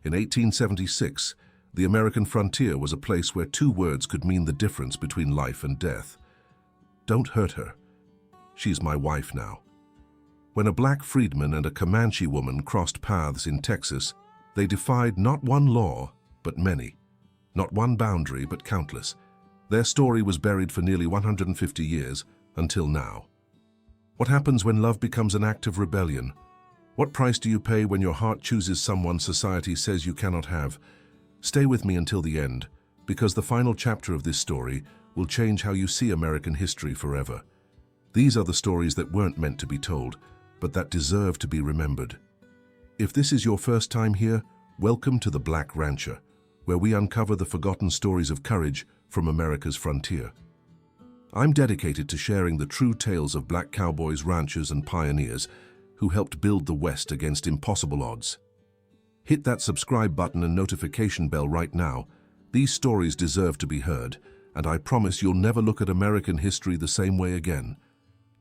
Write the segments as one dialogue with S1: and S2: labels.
S1: In 1876, the American frontier was a place where two words could mean the difference between life and death. Don't hurt her. She's my wife now. When a black freedman and a Comanche woman crossed paths in Texas, they defied not one law, but many. Not one boundary, but countless. Their story was buried for nearly 150 years, until now. What happens when love becomes an act of rebellion? What price do you pay when your heart chooses someone society says you cannot have? Stay with me until the end, because the final chapter of this story will change how you see American history forever. These are the stories that weren't meant to be told, but that deserve to be remembered. If this is your first time here, welcome to the Black Rancher, where we uncover the forgotten stories of courage from America's frontier. I'm dedicated to sharing the true tales of black cowboys, ranchers, and pioneers who helped build the West against impossible odds. Hit that subscribe button and notification bell right now. These stories deserve to be heard, and I promise you'll never look at American history the same way again.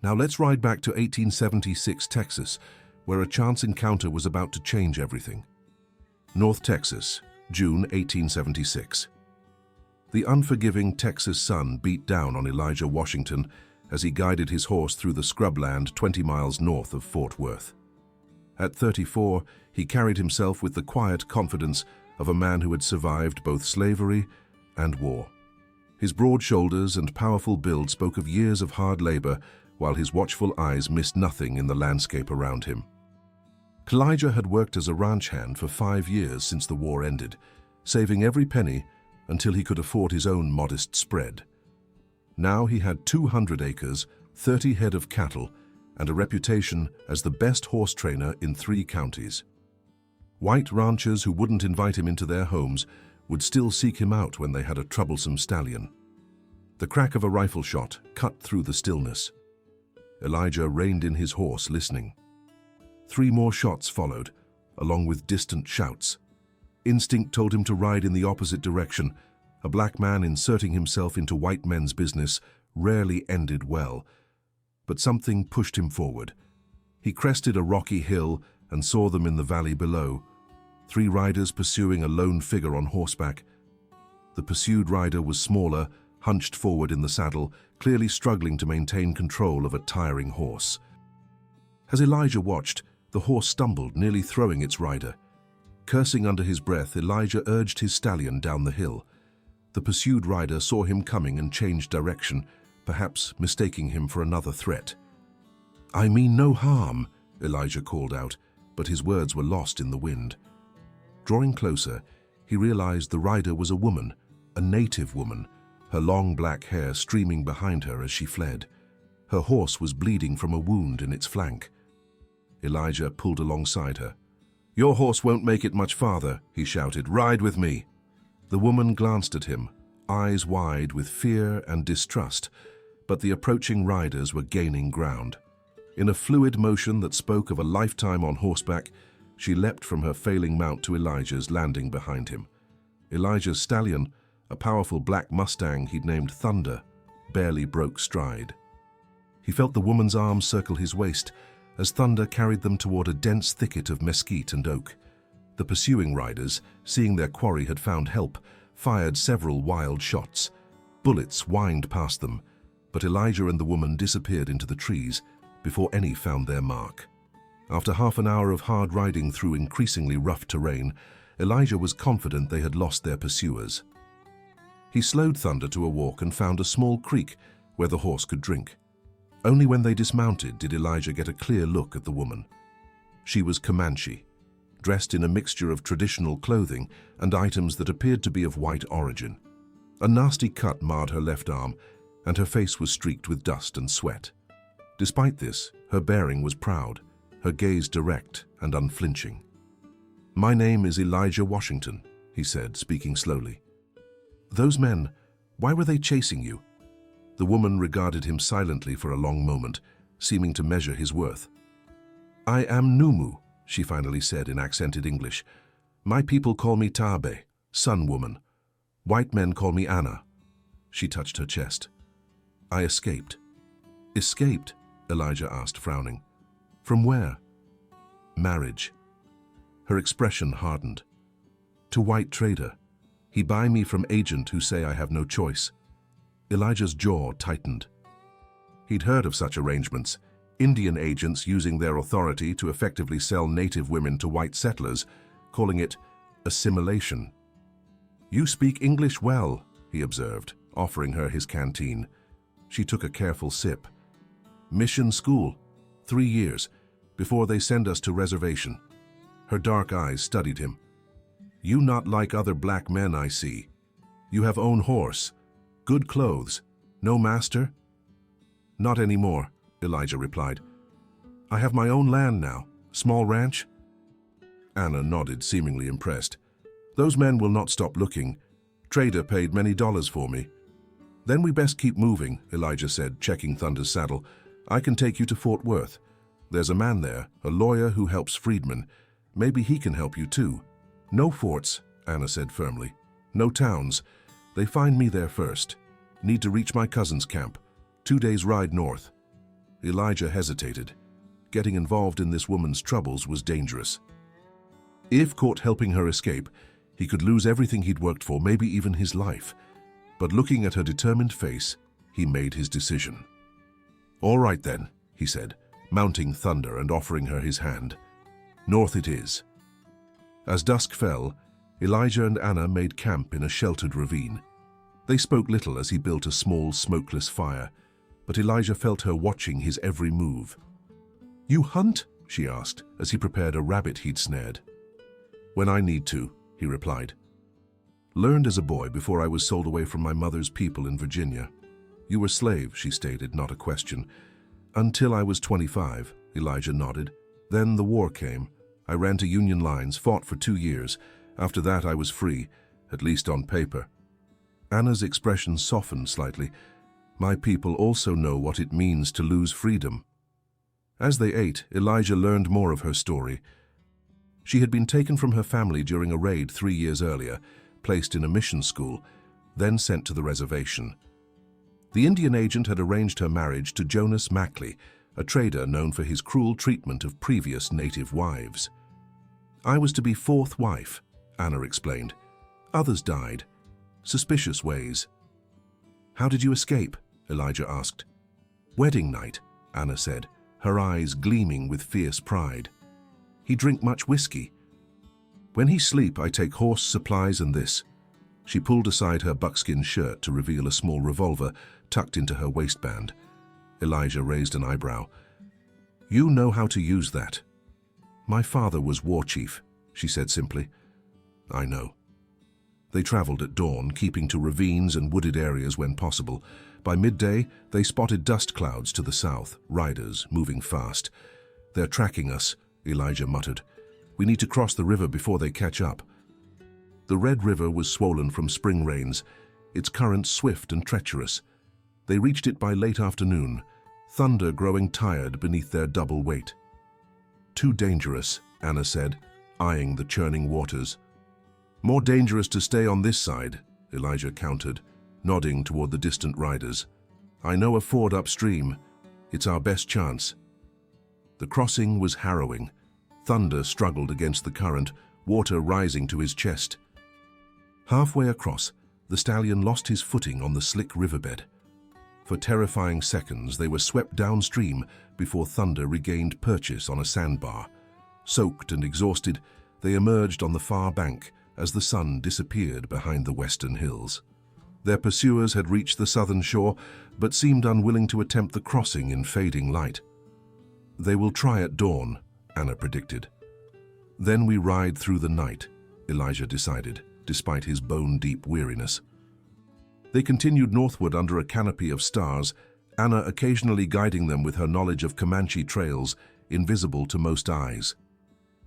S1: Now let's ride back to 1876 Texas, where a chance encounter was about to change everything. North Texas, June 1876. The unforgiving Texas sun beat down on Elijah Washington as he guided his horse through the scrubland 20 miles north of Fort Worth. At 34, he carried himself with the quiet confidence of a man who had survived both slavery and war. His broad shoulders and powerful build spoke of years of hard labor, while his watchful eyes missed nothing in the landscape around him. Elijah had worked as a ranch hand for 5 years since the war ended, saving every penny until he could afford his own modest spread. Now he had 200 acres, 30 head of cattle, and a reputation as the best horse trainer in 3 counties. White ranchers who wouldn't invite him into their homes would still seek him out when they had a troublesome stallion. The crack of a rifle shot cut through the stillness. Elijah reined in his horse, listening. 3 more shots followed, along with distant shouts. Instinct told him to ride in the opposite direction. A black man inserting himself into white men's business rarely ended well. But something pushed him forward. He crested a rocky hill and saw them in the valley below. 3 riders pursuing a lone figure on horseback. The pursued rider was smaller, hunched forward in the saddle, clearly struggling to maintain control of a tiring horse. As Elijah watched, the horse stumbled, nearly throwing its rider. Cursing under his breath, Elijah urged his stallion down the hill. The pursued rider saw him coming and changed direction, perhaps mistaking him for another threat. "I mean no harm," Elijah called out, but his words were lost in the wind. Drawing closer, he realized the rider was a woman, a native woman, her long black hair streaming behind her as she fled. Her horse was bleeding from a wound in its flank. Elijah pulled alongside her. "Your horse won't make it much farther," he shouted. "Ride with me." The woman glanced at him, eyes wide with fear and distrust, but the approaching riders were gaining ground. In a fluid motion that spoke of a lifetime on horseback, she leapt from her failing mount to Elijah's, landing behind him. Elijah's stallion, a powerful black Mustang he'd named Thunder, barely broke stride. He felt the woman's arms circle his waist as Thunder carried them toward a dense thicket of mesquite and oak. The pursuing riders, seeing their quarry had found help, fired several wild shots. Bullets whined past them, but Elijah and the woman disappeared into the trees before any found their mark. After half an hour of hard riding through increasingly rough terrain, Elijah was confident they had lost their pursuers. He slowed Thunder to a walk and found a small creek where the horse could drink. Only when they dismounted did Elijah get a clear look at the woman. She was Comanche, dressed in a mixture of traditional clothing and items that appeared to be of white origin. A nasty cut marred her left arm, and her face was streaked with dust and sweat. Despite this, her bearing was proud, her gaze direct and unflinching. "My name is Elijah Washington," he said, speaking slowly. "Those men, why were they chasing you?" The woman regarded him silently for a long moment, seeming to measure his worth. "I am Numu," she finally said in accented English. "My people call me Taabe, Sun Woman. White men call me Anna." She touched her chest. "I escaped." "Escaped?" Elijah asked, frowning. "From where?" "Marriage." Her expression hardened. To white trader. He buy me from agent who say I have no choice. Elijah's jaw tightened. He'd heard of such arrangements, Indian agents using their authority to effectively sell native women to white settlers, calling it assimilation. "You speak English well," he observed, offering her his canteen. She took a careful sip. "Mission school, 3 years, before they send us to reservation." Her dark eyes studied him. "You not like other black men I see. You have own horse, good clothes, no master?" "Not anymore," Elijah replied. "I have my own land now, small ranch." Anna nodded, seemingly impressed. "Those men will not stop looking. Trader paid many dollars for me." "Then we best keep moving," Elijah said, checking Thunder's saddle. "I can take you to Fort Worth. There's a man there, a lawyer who helps freedmen. Maybe he can help you too." "No forts," Anna said firmly. "No towns. They find me there first. Need to reach my cousin's camp. 2 days' ride north." Elijah hesitated. Getting involved in this woman's troubles was dangerous. If caught helping her escape, he could lose everything he'd worked for, maybe even his life. But looking at her determined face, he made his decision. "All right then," he said, mounting Thunder and offering her his hand. "North it is." As dusk fell, Elijah and Anna made camp in a sheltered ravine. They spoke little as he built a small, smokeless fire, but Elijah felt her watching his every move. "You hunt?" she asked, as he prepared a rabbit he'd snared. "When I need to," he replied. "Learned as a boy before I was sold away from my mother's people in Virginia." "You were slave," she stated, not a question. "Until I was 25, Elijah nodded. "Then the war came. I ran to Union lines, fought for 2 years. After that I was free, at least on paper." Anna's expression softened slightly. "My people also know what it means to lose freedom." As they ate, Elijah learned more of her story. She had been taken from her family during a raid 3 years earlier, placed in a mission school, then sent to the reservation. The Indian agent had arranged her marriage to Jonas Mackley, a trader known for his cruel treatment of previous native wives. "I was to be 4th wife," Anna explained. "Others died. Suspicious ways." "How did you escape?" Elijah asked. "Wedding night," Anna said, her eyes gleaming with fierce pride. "He drink much whiskey. When he sleep, I take horse supplies and this." She pulled aside her buckskin shirt to reveal a small revolver tucked into her waistband. Elijah raised an eyebrow. "You know how to use that." "My father was war chief," she said simply. "I know." They traveled at dawn, keeping to ravines and wooded areas when possible. By midday, they spotted dust clouds to the south, riders moving fast. "They're tracking us," Elijah muttered. "We need to cross the river before they catch up." The Red River was swollen from spring rains, its current swift and treacherous. They reached it by late afternoon, Thunder growing tired beneath their double weight. "Too dangerous," Anna said, eyeing the churning waters. "More dangerous to stay on this side," Elijah countered, nodding toward the distant riders. "I know a ford upstream. It's our best chance." The crossing was harrowing. Thunder struggled against the current, water rising to his chest. Halfway across, the stallion lost his footing on the slick riverbed. For terrifying seconds, they were swept downstream before Thunder regained purchase on a sandbar. Soaked and exhausted, they emerged on the far bank as the sun disappeared behind the western hills. Their pursuers had reached the southern shore, but seemed unwilling to attempt the crossing in fading light. "They will try at dawn," Anna predicted. "Then we ride through the night," Elijah decided, despite his bone-deep weariness. They continued northward under a canopy of stars, Anna occasionally guiding them with her knowledge of Comanche trails, invisible to most eyes.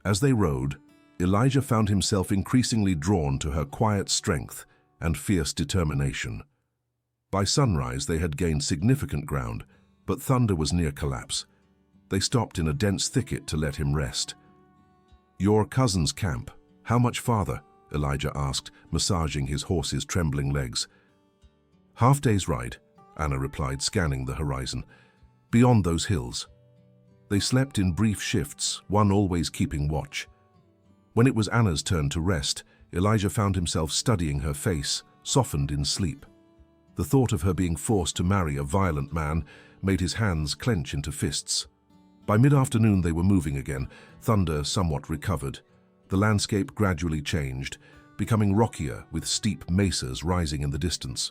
S1: As they rode, Elijah found himself increasingly drawn to her quiet strength and fierce determination. By sunrise, they had gained significant ground, but Thunder was near collapse. They stopped in a dense thicket to let him rest. "Your cousin's camp, how much farther?" Elijah asked, massaging his horse's trembling legs. "Half day's ride," Anna replied, scanning the horizon. "Beyond those hills." They slept in brief shifts, one always keeping watch. When it was Anna's turn to rest, Elijah found himself studying her face, softened in sleep. The thought of her being forced to marry a violent man made his hands clench into fists. By mid-afternoon they were moving again, thunder somewhat recovered. The landscape gradually changed, becoming rockier with steep mesas rising in the distance.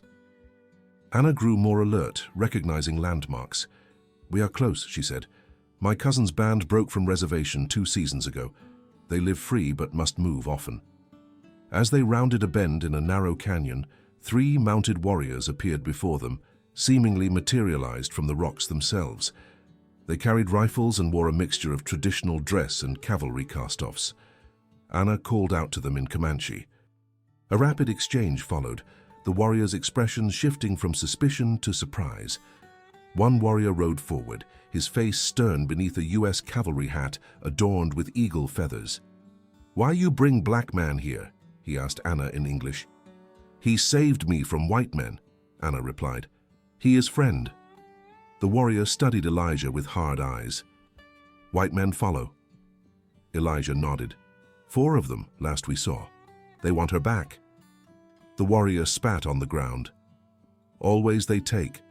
S1: Anna grew more alert, recognizing landmarks. "We are close," she said. "My cousin's band broke from reservation 2 seasons ago. They live free but must move often." As they rounded a bend in a narrow canyon, 3 mounted warriors appeared before them, seemingly materialized from the rocks themselves. They carried rifles and wore a mixture of traditional dress and cavalry cast-offs. Anna called out to them in Comanche. A rapid exchange followed, the warriors' expressions shifting from suspicion to surprise. One warrior rode forward, his face stern beneath a U.S. cavalry hat adorned with eagle feathers. "Why you bring black man here?" he asked Anna in English. "He saved me from white men," Anna replied. "He is friend." The warrior studied Elijah with hard eyes. "White men follow." Elijah nodded. "4 of them, last we saw. They want her back." The warrior spat on the ground. "Always they take.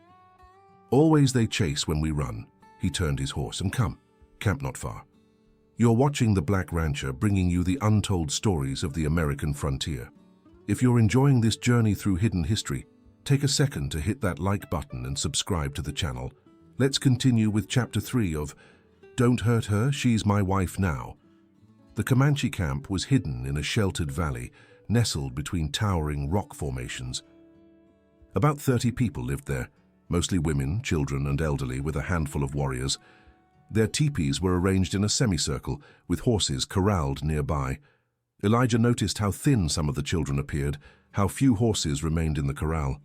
S1: Always they chase when we run." He turned his horse. "And come, camp not far. You're watching The Black Rancher, bringing you the untold stories of the American frontier. If you're enjoying this journey through hidden history, take a second to hit that like button and subscribe to the channel. Let's continue with Chapter 3 of Don't Hurt Her, She's My Wife Now. The Comanche camp was hidden in a sheltered valley, nestled between towering rock formations. About 30 people lived there, mostly women, children, and elderly, with a handful of warriors. Their teepees were arranged in a semicircle, with horses corralled nearby. Elijah noticed how thin some of the children appeared, how few horses remained in the corral.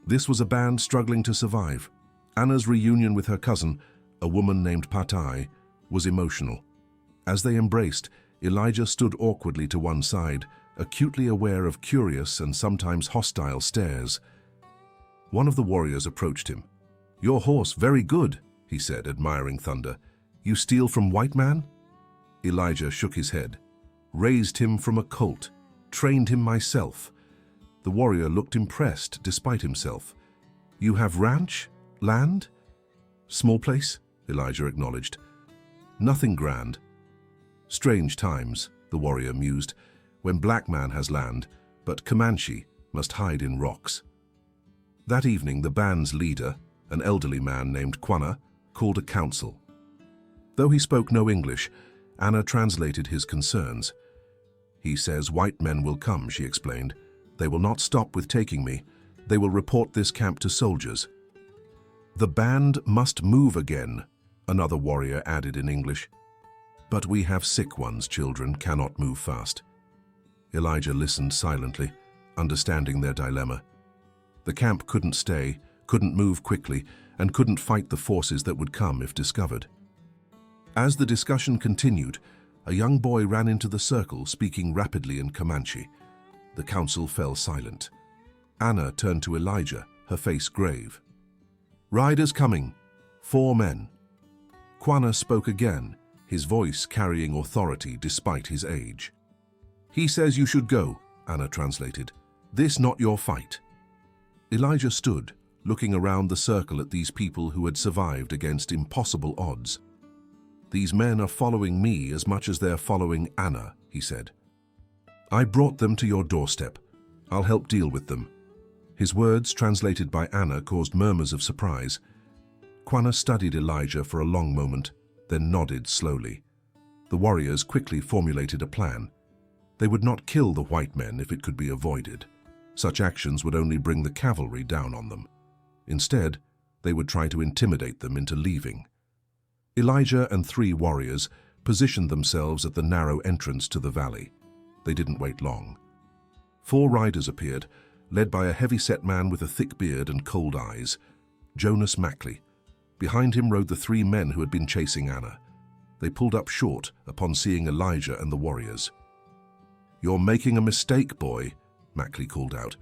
S1: This was a band struggling to survive. Anna's reunion with her cousin, a woman named Taabe, was emotional. As they embraced, Elijah stood awkwardly to one side, acutely aware of curious and sometimes hostile stares. One of the warriors approached him. "Your horse very good," he said, admiring Thunder. "You steal from white man?" Elijah shook his head. "Raised him from a colt, trained him myself." The warrior looked impressed despite himself. "You have ranch? Land?" "Small place," Elijah acknowledged. "Nothing grand." "Strange times," the warrior mused, "when black man has land, but Comanche must hide in rocks." That evening, the band's leader, an elderly man named Quanah, called a council. Though he spoke no English, Anna translated his concerns. "He says white men will come," she explained. "They will not stop with taking me. They will report this camp to soldiers." "The band must move again," another warrior added in English. "But we have sick ones, children cannot move fast." Elijah listened silently, understanding their dilemma. The camp couldn't stay, couldn't move quickly, and couldn't fight the forces that would come if discovered. As the discussion continued, a young boy ran into the circle, speaking rapidly in Comanche. The council fell silent. Anna turned to Elijah, her face grave. "Riders coming. 4 men." Quanah spoke again, his voice carrying authority despite his age. "He says you should go," Anna translated. "This not your fight." Elijah stood, looking around the circle at these people who had survived against impossible odds. "These men are following me as much as they're following Anna," he said. "I brought them to your doorstep. I'll help deal with them." His words, translated by Anna, caused murmurs of surprise. Quanah studied Elijah for a long moment, then nodded slowly. The warriors quickly formulated a plan. They would not kill the white men if it could be avoided. Such actions would only bring the cavalry down on them. Instead, they would try to intimidate them into leaving. Elijah and 3 warriors positioned themselves at the narrow entrance to the valley. They didn't wait long. 4 riders appeared, led by a heavy-set man with a thick beard and cold eyes, Jonas Mackley. Behind him rode the 3 men who had been chasing Anna. They pulled up short upon seeing Elijah and the warriors. "You're making a mistake, boy," Mackley called out.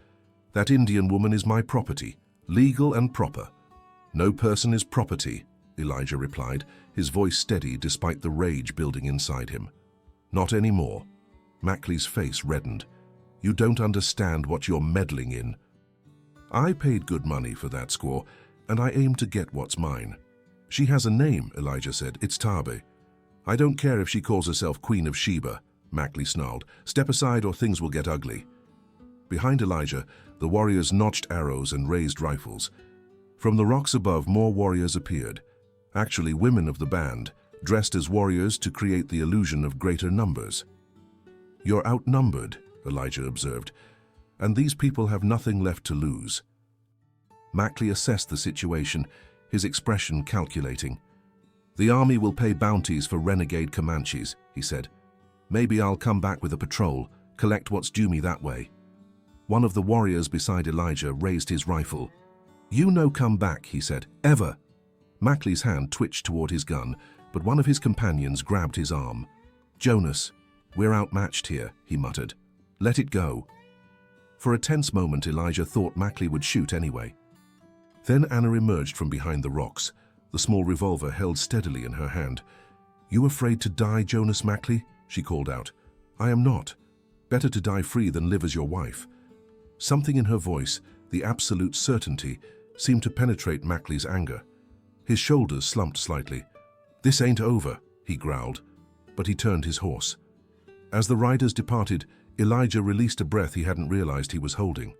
S1: "That Indian woman is my property, legal and proper." "No person is property," Elijah replied, his voice steady despite the rage building inside him. "Not anymore." Mackley's face reddened. You don't understand what you're meddling in. I paid good money for that squaw, and I aim to get what's mine. She has a name, Elijah said. It's Taabe. I don't care if she calls herself Queen of Sheba, Mackley snarled. Step aside or things will get ugly. Behind Elijah, the warriors notched arrows and raised rifles. From the rocks above, more warriors appeared. Actually, women of the band, dressed as warriors to create the illusion of greater numbers. You're outnumbered, Elijah observed, and these people have nothing left to lose. Mackley assessed the situation, his expression calculating. The army will pay bounties for renegade Comanches, he said. Maybe I'll come back with a patrol, collect what's due me that way. One of the warriors beside Elijah raised his rifle. You no come back, he said, ever. Mackley's hand twitched toward his gun, but one of his companions grabbed his arm. Jonas, we're outmatched here, he muttered. Let it go. For a tense moment, Elijah thought Mackley would shoot anyway. Then Anna emerged from behind the rocks, the small revolver held steadily in her hand. You afraid to die, Jonas Mackley? She called out. I am not. Better to die free than live as your wife. Something in her voice, the absolute certainty, seemed to penetrate Mackley's anger. His shoulders slumped slightly. This ain't over, he growled, but he turned his horse. As the riders departed, Elijah released a breath he hadn't realized he was holding.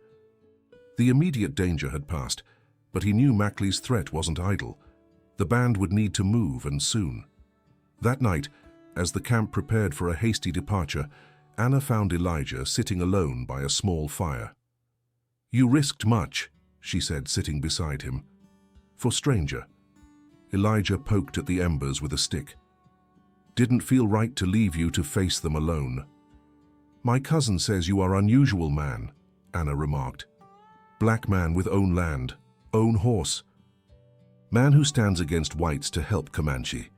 S1: The immediate danger had passed, but he knew Mackley's threat wasn't idle. The band would need to move, and soon. That night, as the camp prepared for a hasty departure, Anna found Elijah sitting alone by a small fire. You risked much, she said, sitting beside him. For stranger. Elijah poked at the embers with a stick. Didn't feel right to leave you to face them alone. My cousin says you are unusual man, Anna remarked. Black man with own land, own horse. Man who stands against whites to help Comanche.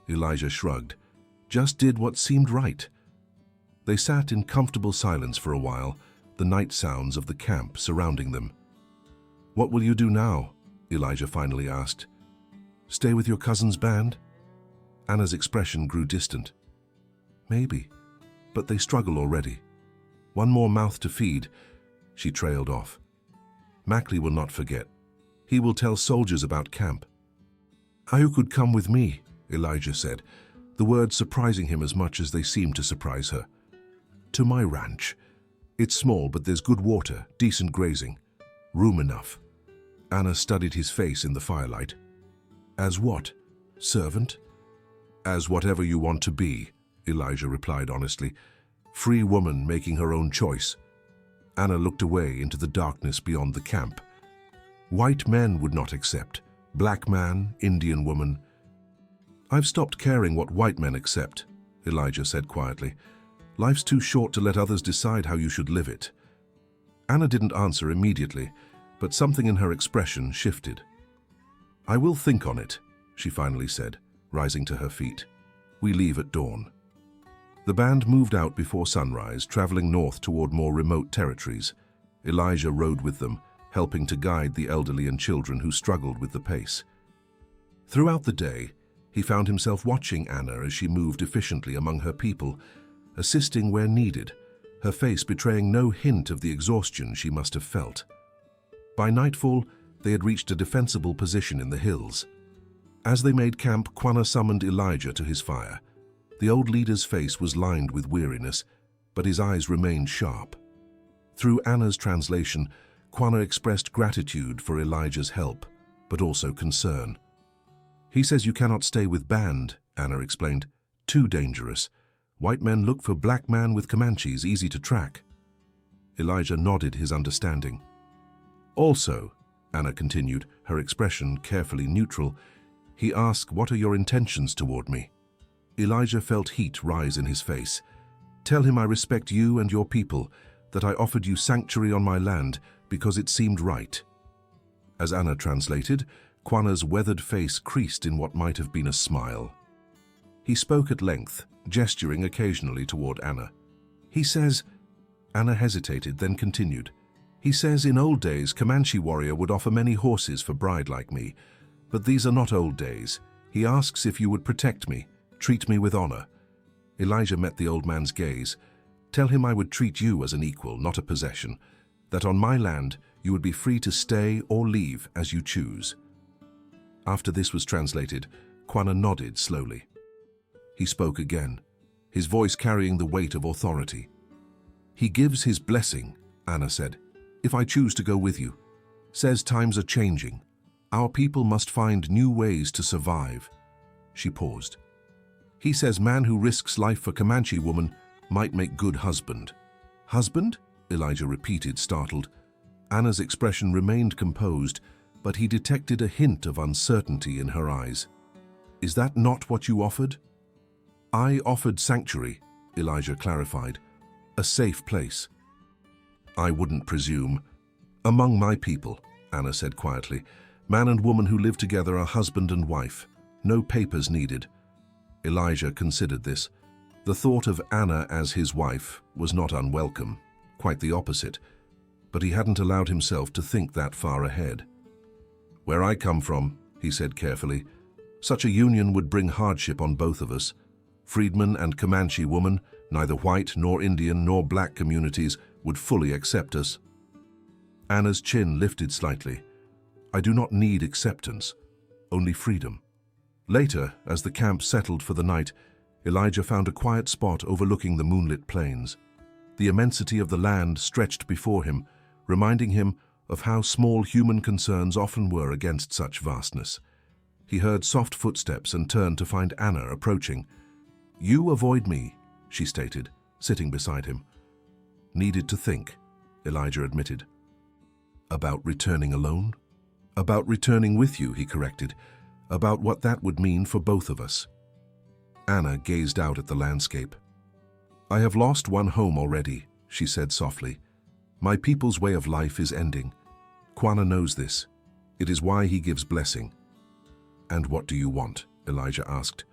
S1: Elijah shrugged. Just did what seemed right. They sat in comfortable silence for a while, the night sounds of the camp surrounding them. What will you do now? Elijah finally asked. Stay with your cousin's band? Anna's expression grew distant. Maybe, but they struggle already. One more mouth to feed. She trailed off. Mackley will not forget. He will tell soldiers about camp. You could come with me, Elijah said, the words surprising him as much as they seemed to surprise her. To my ranch. It's small, but there's good water, decent grazing. Room enough. Anna studied his face in the firelight. As what? Servant? As whatever you want to be, Elijah replied honestly. Free woman making her own choice. Anna looked away into the darkness beyond the camp. White men would not accept. Black man, Indian woman. I've stopped caring what white men accept, Elijah said quietly. Life's too short to let others decide how you should live it. Anna didn't answer immediately, but something in her expression shifted. I will think on it, she finally said, rising to her feet. We leave at dawn. The band moved out before sunrise, traveling north toward more remote territories. Elijah rode with them, helping to guide the elderly and children who struggled with the pace. Throughout the day, he found himself watching Anna as she moved efficiently among her people, assisting where needed, her face betraying no hint of the exhaustion she must have felt. By nightfall, they had reached a defensible position in the hills. As they made camp, Quanah summoned Elijah to his fire. The old leader's face was lined with weariness, but his eyes remained sharp. Through Anna's translation, Quanah expressed gratitude for Elijah's help, but also concern. He says you cannot stay with band, Anna explained. Too dangerous. White men look for black man with Comanches, easy to track. Elijah nodded his understanding. Also, Anna continued, her expression carefully neutral, he asked, what are your intentions toward me? Elijah felt heat rise in his face. Tell him I respect you and your people, that I offered you sanctuary on my land because it seemed right. As Anna translated, Quanah's weathered face creased in what might have been a smile. He spoke at length, gesturing occasionally toward Anna. He says, Anna hesitated, then continued. He says in old days Comanche warrior would offer many horses for bride like me, but these are not old days. He asks if you would protect me, treat me with honor. Elijah met the old man's gaze. Tell him I would treat you as an equal, not a possession, that on my land you would be free to stay or leave as you choose." After this was translated, Quanah nodded slowly. He spoke again, his voice carrying the weight of authority. "He gives his blessing," Anna said, "if I choose to go with you. Says times are changing. Our people must find new ways to survive." She paused. "He says man who risks life for Comanche woman might make good husband." "Husband?" Elijah repeated, startled. Anna's expression remained composed, but he detected a hint of uncertainty in her eyes. "Is that not what you offered?" "I offered sanctuary," Elijah clarified. "A safe place." "I wouldn't presume. Among my people," Anna said quietly, "man and woman who live together are husband and wife. No papers needed." Elijah considered this. The thought of Anna as his wife was not unwelcome, quite the opposite, but he hadn't allowed himself to think that far ahead. "Where I come from," he said carefully, "such a union would bring hardship on both of us. Freedman and Comanche woman, neither white nor Indian nor black communities would fully accept us." Anna's chin lifted slightly. "I do not need acceptance, only freedom." Later, as the camp settled for the night, Elijah found a quiet spot overlooking the moonlit plains. The immensity of the land stretched before him, reminding him of how small human concerns often were against such vastness. He heard soft footsteps and turned to find Anna approaching. "You avoid me," she stated, sitting beside him. "Needed to think," Elijah admitted. "About returning alone?" "About returning with you," he corrected. "About what that would mean for both of us." Anna gazed out at the landscape. "I have lost one home already," she said softly. "My people's way of life is ending. Quanah knows this. It is why he gives blessing." "And what do you want?" Elijah asked.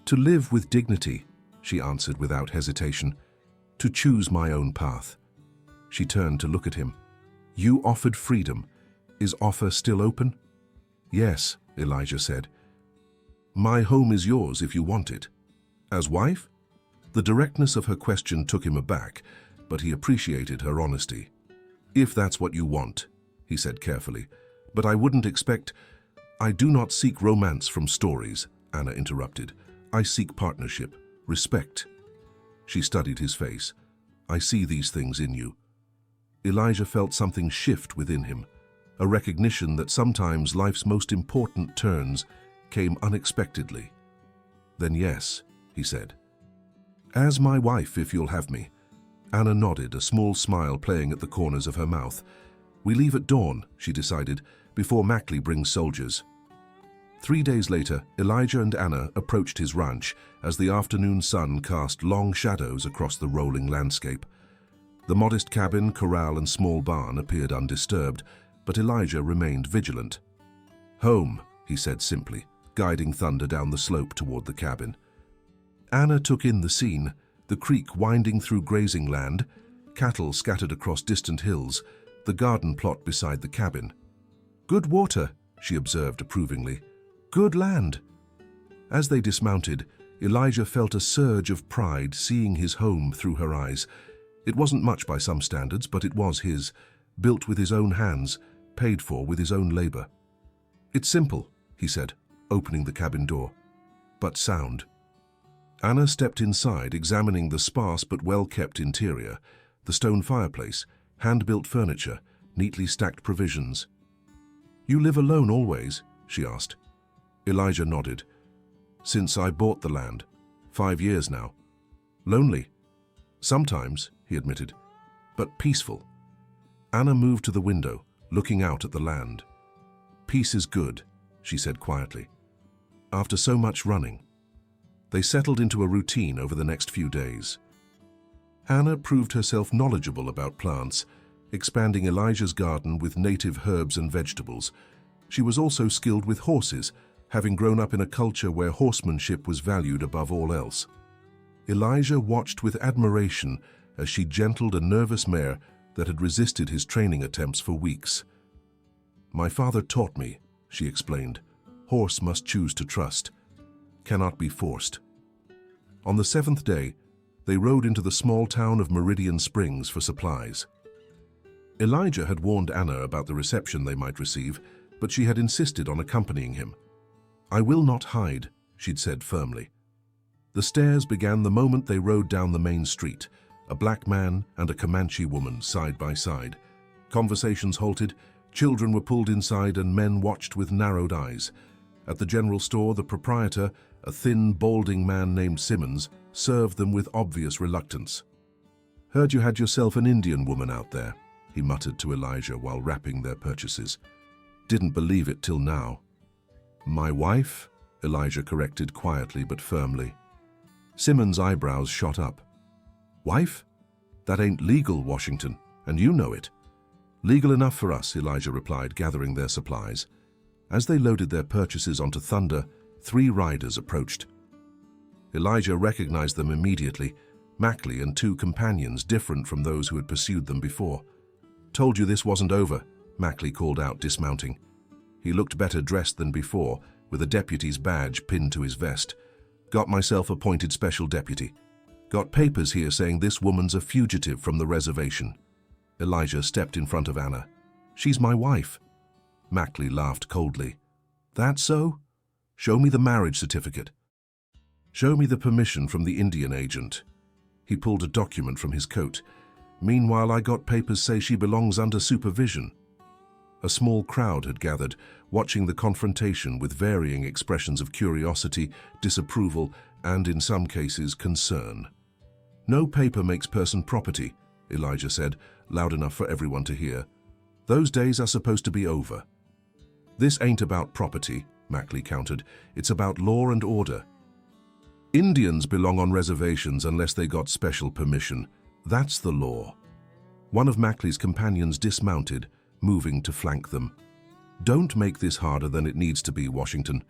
S1: "To live with dignity," she answered without hesitation. "To choose my own path." She turned to look at him. "You offered freedom. Is offer still open?" "Yes," Elijah said. "My home is yours if you want it." "As wife?" The directness of her question took him aback, but he appreciated her honesty. "If that's what you want," he said carefully. "But I wouldn't expect—" "I do not seek romance from stories," Anna interrupted. "I seek partnership, respect." She studied his face. "I see these things in you." Elijah felt something shift within him, a recognition that sometimes life's most important turns came unexpectedly. "Then yes," he said. "As my wife, if you'll have me." Anna nodded, a small smile playing at the corners of her mouth. "We leave at dawn," she decided, "before Mackley brings soldiers." 3 days later, Elijah and Anna approached his ranch as the afternoon sun cast long shadows across the rolling landscape. The modest cabin, corral, and small barn appeared undisturbed, but Elijah remained vigilant. "Home," he said simply, guiding Thunder down the slope toward the cabin. Anna took in the scene, the creek winding through grazing land, cattle scattered across distant hills, the garden plot beside the cabin. "Good water," she observed approvingly. "Good land." As they dismounted, Elijah felt a surge of pride seeing his home through her eyes. It wasn't much by some standards, but it was his, built with his own hands, paid for with his own labor. "It's simple," he said, opening the cabin door, "but sound." Anna stepped inside, examining the sparse but well-kept interior, the stone fireplace, hand-built furniture, neatly stacked provisions. "You live alone always?" she asked. Elijah nodded. "Since I bought the land. 5 years now. Lonely? Sometimes," he admitted, "but peaceful." Anna moved to the window, looking out at the land. "Peace is good," she said quietly. "After so much running." They settled into a routine over the next few days. Anna proved herself knowledgeable about plants, expanding Elijah's garden with native herbs and vegetables. She was also skilled with horses, having grown up in a culture where horsemanship was valued above all else. Elijah watched with admiration as she gentled a nervous mare that had resisted his training attempts for weeks. "My father taught me," she explained. "Horse must choose to trust, cannot be forced." On the 7th day, They rode into the small town of Meridian Springs for supplies. Elijah had warned Anna about the reception they might receive, but she had insisted on accompanying him. "I will not hide," she'd said firmly. The stares began the moment they rode down the main street, a black man and a Comanche woman side by side. Conversations halted, children were pulled inside, and men watched with narrowed eyes. At the general store, the proprietor, a thin, balding man named Simmons, served them with obvious reluctance. "Heard you had yourself an Indian woman out there," he muttered to Elijah while wrapping their purchases. "Didn't believe it till now." "My wife?" Elijah corrected quietly but firmly. Simmons' eyebrows shot up. "Wife? That ain't legal, Washington, and you know it." "Legal enough for us," Elijah replied, gathering their supplies. As they loaded their purchases onto Thunder, 3 riders approached. Elijah recognized them immediately, Mackley and 2 companions different from those who had pursued them before. "Told you this wasn't over," Mackley called out, dismounting. He looked better dressed than before, with a deputy's badge pinned to his vest. "Got myself appointed special deputy. Got papers here saying this woman's a fugitive from the reservation." Elijah stepped in front of Anna. "She's my wife." Mackley laughed coldly. "That so? Show me the marriage certificate." "Show me the permission from the Indian agent." He pulled a document from his coat. "Meanwhile, I got papers say she belongs under supervision." A small crowd had gathered, watching the confrontation with varying expressions of curiosity, disapproval, and in some cases, concern. "No paper makes person property," Elijah said, loud enough for everyone to hear. "Those days are supposed to be over." "This ain't about property," Mackley countered. "It's about law and order. Indians belong on reservations unless they got special permission. That's the law." One of Mackley's companions dismounted, moving to flank them. "Don't make this harder than it needs to be, Washington.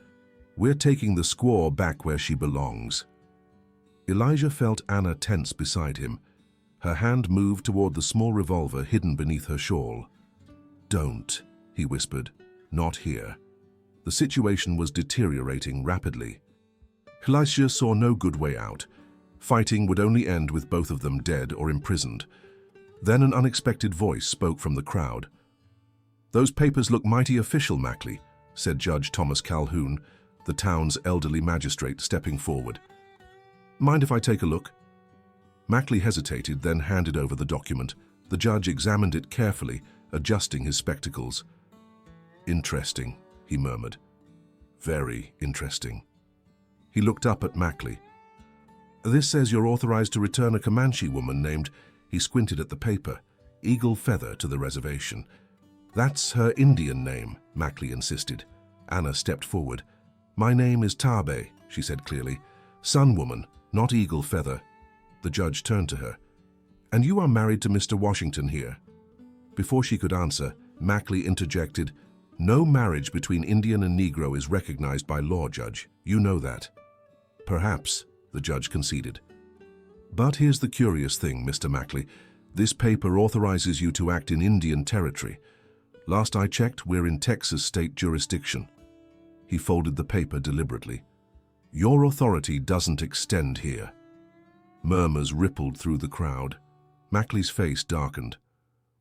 S1: We're taking the squaw back where she belongs." Elijah felt Anna tense beside him. Her hand moved toward the small revolver hidden beneath her shawl. "Don't," he whispered. "Not here." The situation was deteriorating rapidly. Elijah saw no good way out. Fighting would only end with both of them dead or imprisoned. Then an unexpected voice spoke from the crowd. "Those papers look mighty official, Mackley," said Judge Thomas Calhoun, the town's elderly magistrate, stepping forward. "Mind if I take a look?" Mackley hesitated, then handed over the document. The judge examined it carefully, adjusting his spectacles. "Interesting," he murmured. "Very interesting." He looked up at Mackley. "This says you're authorized to return a Comanche woman named," he squinted at the paper, "Eagle Feather to the reservation." "That's her Indian name," Mackley insisted. Anna stepped forward. "My name is Taabe," she said clearly. "Sun Woman, not Eagle Feather." The judge turned to her. "And you are married to Mr. Washington here?" Before she could answer, Mackley interjected, "No marriage between Indian and Negro is recognized by law, Judge. You know that." "Perhaps," the judge conceded. "But here's the curious thing, Mr. Mackley. This paper authorizes you to act in Indian territory. Last I checked, we're in Texas state jurisdiction." He folded the paper deliberately. "Your authority doesn't extend here." Murmurs rippled through the crowd. Mackley's face darkened.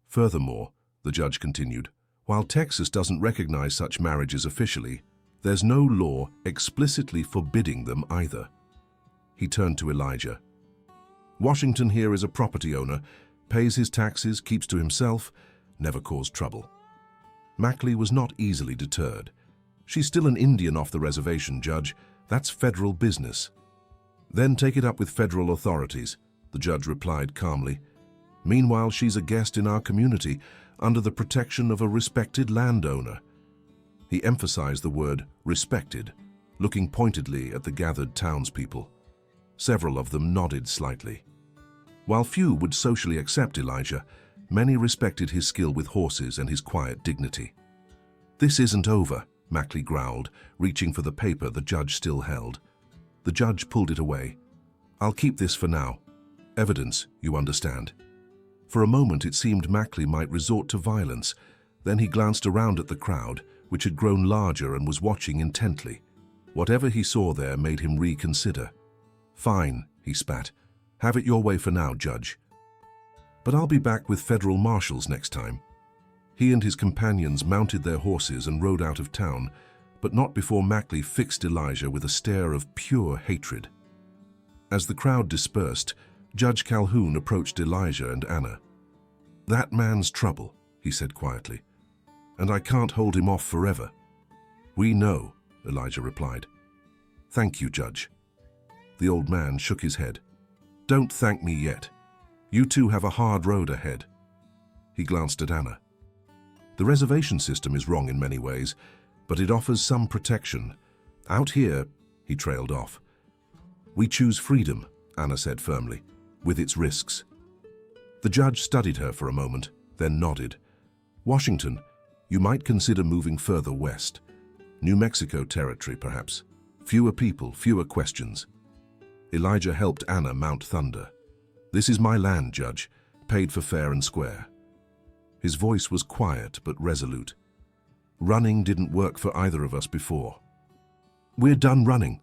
S1: "Furthermore," the judge continued, "while Texas doesn't recognize such marriages officially, there's no law explicitly forbidding them either." He turned to Elijah. "Washington here is a property owner, pays his taxes, keeps to himself, never caused trouble." Mackley was not easily deterred. "She's still an Indian off the reservation, Judge. That's federal business." "Then take it up with federal authorities," the judge replied calmly. "Meanwhile, she's a guest in our community, under the protection of a respected landowner." He emphasized the word respected, looking pointedly at the gathered townspeople. Several of them nodded slightly. While few would socially accept Elijah, many respected his skill with horses and his quiet dignity. "This isn't over," Mackley growled, reaching for the paper the judge still held. The judge pulled it away. "I'll keep this for now. Evidence, you understand." For a moment it seemed Mackley might resort to violence. Then he glanced around at the crowd, which had grown larger and was watching intently. Whatever he saw there made him reconsider. "Fine," he spat. Have it your way for now, Judge. But I'll be back with federal marshals next time. He and his companions mounted their horses and rode out of town, but not before Mackley fixed Elijah with a stare of pure hatred. As the crowd dispersed, Judge Calhoun approached Elijah and Anna. "That man's trouble," he said quietly, "and I can't hold him off forever." "We know," Elijah replied. "Thank you, Judge." The old man shook his head. "Don't thank me yet. You two have a hard road ahead." He glanced at Anna. "The reservation system is wrong in many ways, but it offers some protection. Out here," he trailed off. "We choose freedom," Anna said firmly, "with its risks." The judge studied her for a moment, then nodded. "Washington, you might consider moving further west. New Mexico territory, perhaps. Fewer people, fewer questions." Elijah helped Anna mount Thunder. "This is my land, Judge, paid for fair and square." His voice was quiet but resolute. "Running didn't work for either of us before. We're done running."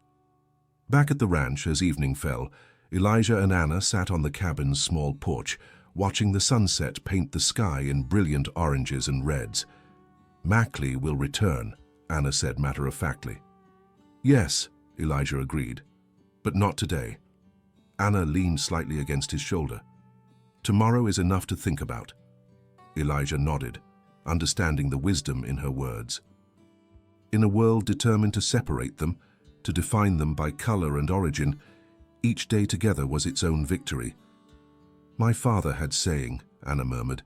S1: Back at the ranch as evening fell, Elijah and Anna sat on the cabin's small porch, watching the sunset paint the sky in brilliant oranges and reds. "Mackley will return," Anna said matter-of-factly. "Yes," Elijah agreed, "but not today." Anna leaned slightly against his shoulder. "Tomorrow is enough to think about." Elijah nodded, understanding the wisdom in her words. In a world determined to separate them, to define them by color and origin, each day together was its own victory. "My father had saying," Anna murmured.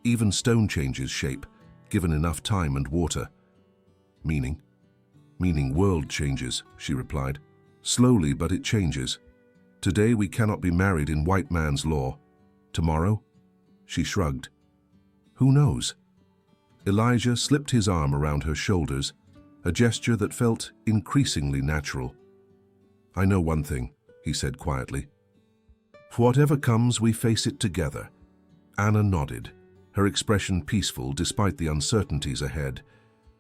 S1: "Even stone changes shape, given enough time and water." "Meaning?" "Meaning world changes," she replied. "Slowly, but it changes. Today we cannot be married in white man's law. Tomorrow?" She shrugged. "Who knows?" Elijah slipped his arm around her shoulders, a gesture that felt increasingly natural. "I know one thing," he said quietly. "For whatever comes, we face it together." Anna nodded, her expression peaceful despite the uncertainties ahead.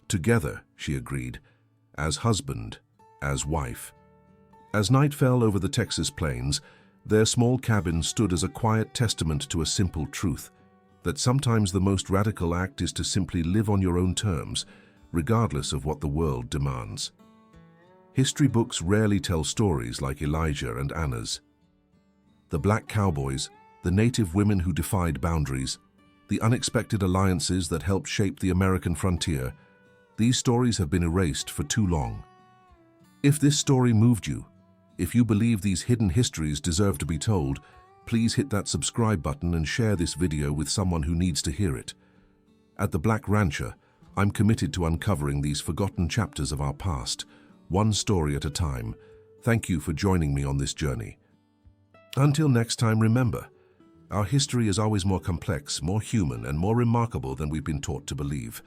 S1: "Together," she agreed, "as husband, as wife." As night fell over the Texas plains, their small cabin stood as a quiet testament to a simple truth, that sometimes the most radical act is to simply live on your own terms, regardless of what the world demands. History books rarely tell stories like Elijah and Anna's. The black cowboys, the native women who defied boundaries, the unexpected alliances that helped shape the American frontier, these stories have been erased for too long. If this story moved you, if you believe these hidden histories deserve to be told, please hit that subscribe button and share this video with someone who needs to hear it. At the Black Rancher, I'm committed to uncovering these forgotten chapters of our past, one story at a time. Thank you for joining me on this journey. Until next time, remember, our history is always more complex, more human, and more remarkable than we've been taught to believe.